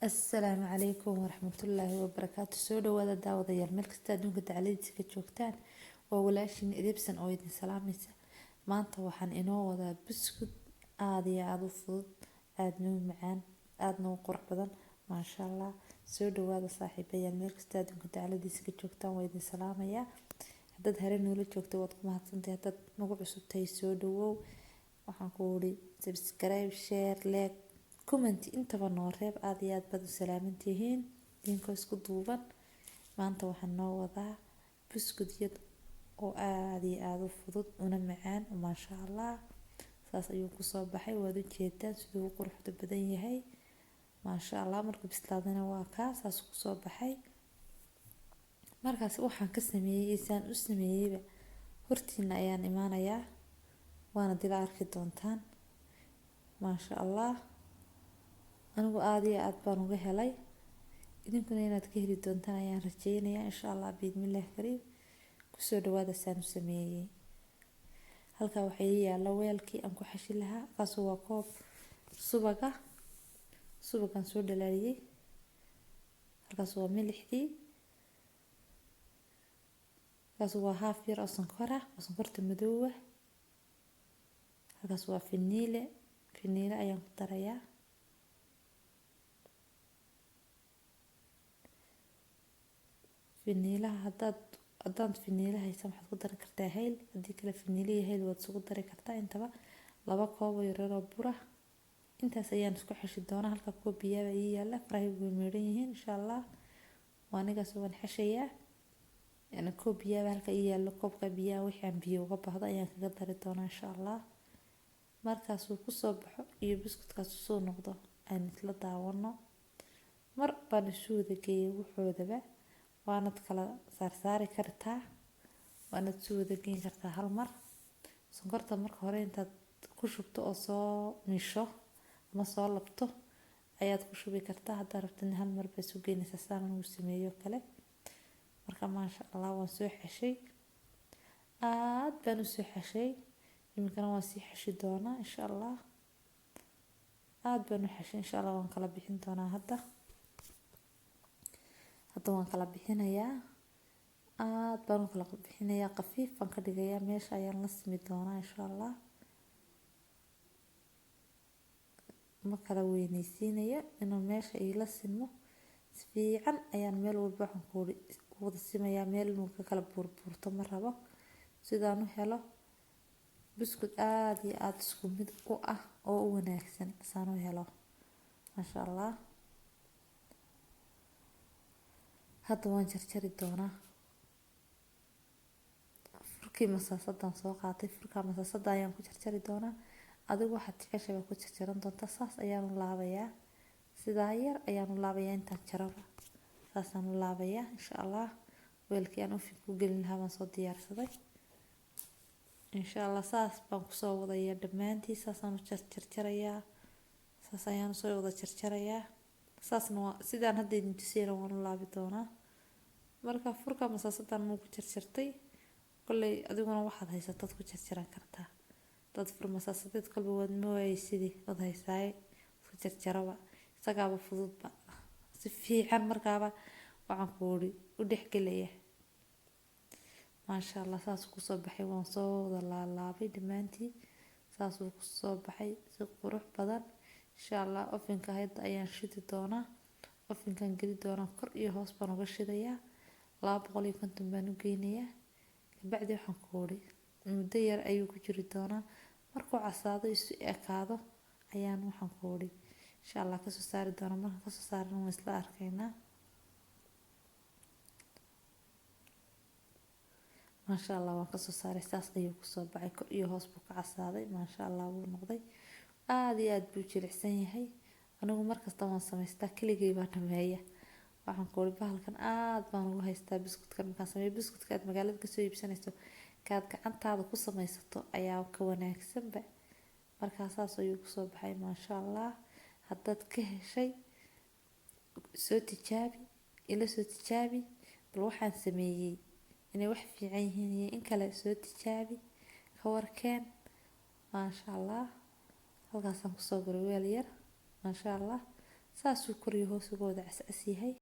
Assalaamu calaykum waraxmatullaahi wabarakaatu. Soo dhawaada daawadayaal meel kasta adduunka dacaladiisa ka joogtaan. Waa walaashin idibsan oo idin salaamaysa. Maanta waxaan inoo wadaa buskud aad iyo aad u fudud, aadna u macaan, aadna u qurux badan. Maasha Allah. Soo dhawaada saaxiibayaal meel kasta adduunka dacaladiisa ka joogtaan. Waa idin salaamayaa. Haddaad hore noola joogto waad ku mahadsantahay. Haddaad nagu cusubtahay soo dhawow. Waxaan ku wuri subscribe, share, like, comment intaba noo reeb. Aad iyo aad baad u salaamantihiin idinkoo isku duuban. Maanta waxaan noo wadaa buskud yad oo aad iyo aad u fudud una macaan. Maasha Allah. Saas ayuu ku soo baxay. Waad u jeedaan siduu u quruxda badan yahay. Maasha Allah. Markuu bislaadana waa kaa saas ku soo baxay. Markaas waxaan ka sameeyay isaan u sameeyayba hortiina ayaan imaanayaa. Waana dila arki doontaan. Maasha Allah. Anigu aad iyo aad baan uga helay. Idinkuna inaad ka heli doontaan ayaan rajaynayaa insha Allah biidmillaah kariim. Ku soo dhawaada saan u sameeyay. Halka waxay yaalla weelkii aan ku xashi lahaa. Kaas waa koob subaga. Subagan soo dhalaaliyay. Halkaas waa milixdii. Halkaas waa haaf yar oo sonkora, oo sonkorta madow ah. Halkaas waa finiile. Finiile ayaan ku darayaa. Finiilaha haddaad finiile haysan waxaad ku dari kartaa hayl. Haddii kale finiile iyo hayl waad isugu dari kartaa intaba. 2 koob oo yar oo bur ah. Intaas ayaan isku xashi doonaa. Halka koob biyaha ii yaalla. Farahay way meedhan yihiin insha Allah. Waa anigaas waan xashayaa. Koob biyaha halka ii yaalla. Koobka biyaha wixii aan biyo uga baahdo ayaan kaga dari doonaa insha Allah. Markaas uu ku soo baxo iyo buskudkaas soo noqdo aan isla daawano. Mar baan isu wada geeyay wuxuudaba. Waanad kala saari kartaa. Waanad soo wada geyn kartaa hal mar. Sonkorta marka hore intaad ku shubto oo soo misho ama soo labto ayaad ku shubi kartaa. Haddaad rabtid hal mar bay soo geynaysaa saan uu sameeyo kale. Marka maasha Allah waan soo xashay. Aad baan u soo xashay. Iminkana waan sii xashi doonaa insha Allah. Aad baan u xashay insha Allah waan kala bixin doonaa hadda. Hadda waan kala bixinayaa. Aad baan u kala bixinayaa. Qafiif baan ka dhigayaa. Meesha ayaan la simi doonaa insha Allah. Ma kala weynaysiinayo inuu meesha ila simo. Si fiican ayaan meel walba waxaan ku wada simayaa. Meel inuu ka kala burburto ma rabo. Sidaan u helo buskud aad iyo aad isku mid u ah oo u wanaagsan saan u helo. Maasha Allah. Hadda waan jarjari doonaa. Furkii masaasadan soo qaatay. Furka masaasada ayaan ku jarjari doonaa. Adigu waxaad jeceshahay ku jarjaran doontaa. Saas ayaan u laabayaa. Sidaa yar ayaan u laabayaa intaan jaraba. Saasaan u laabayaa insha Allah. Weelkii aan u ku gelin lahaa waan soo diyaarsaday. Insha Allah saas baan ku soo wadayaa dhammaantii. Saasaan u jarjarayaa. Saas ayaan soo wada jarjarayaa. Saasna waa sidaan hadda idin tusayna waan u laabi doonaa. Marka furka masaasadan uu ku jarjartay. Kolley adiguna waxaad haysatad ku jarjaran kartaa. Dad fur masaasadeed kolba waad mooyaysidii wad haysaay ku jarjaraba. Isagaaba fududba. Si fiican markaaba waxaan ku wuri u dhexgelaya. Maasha Allah saas ku soo baxay waan soo wada laabay dhammaantii. Saas uu ku soo baxay si qurux badan. Insha Allah ovenka hadda ayaan shidi doonaa. Ovenkan geli doonaa kor iyo hoos baan uga shidayaa. 250 baan u geynayaa. Kabacdi waxaan ku wuri muddo yar ayuu ku jiri doonaa. Markuu casaado isu ekaado ayaan waxaan ku wuri insha Allah ka soo saari doonaa. Markaan ka soo saarno waan isla arkaynaa. Maasha Allah waan ka soo saaray. Saas ayuu ku soo baxay kor iyo hoos buu ka casaaday. Maasha Allah wuu noqday. Aad iyo aad buu jilicsan yahay. Anigu markasta waan samaystaa keligay baa dhameeya. Waxaan ku wuri bahalkan aad baan ugu haystaa buskudkan. Markaan sameeyo buskudka aad magaalada ka soo iibsanayso kaad gacantaada ku samaysato ayaa ka wanaagsanba. Markaa saas ayuu ku soo baxay. Maasha Allah. Haddaad ka heshay soo tijaabi. Ila soo tijaabi. Bal waxaan sameeyay inay wax fiican yihiin iyo in kale soo tijaabi. Ka warkeen. Maasha Allah. halkaasaan kusoo guray weel yar maasha allah saasuu koriyo hoos uga wada cas yahay.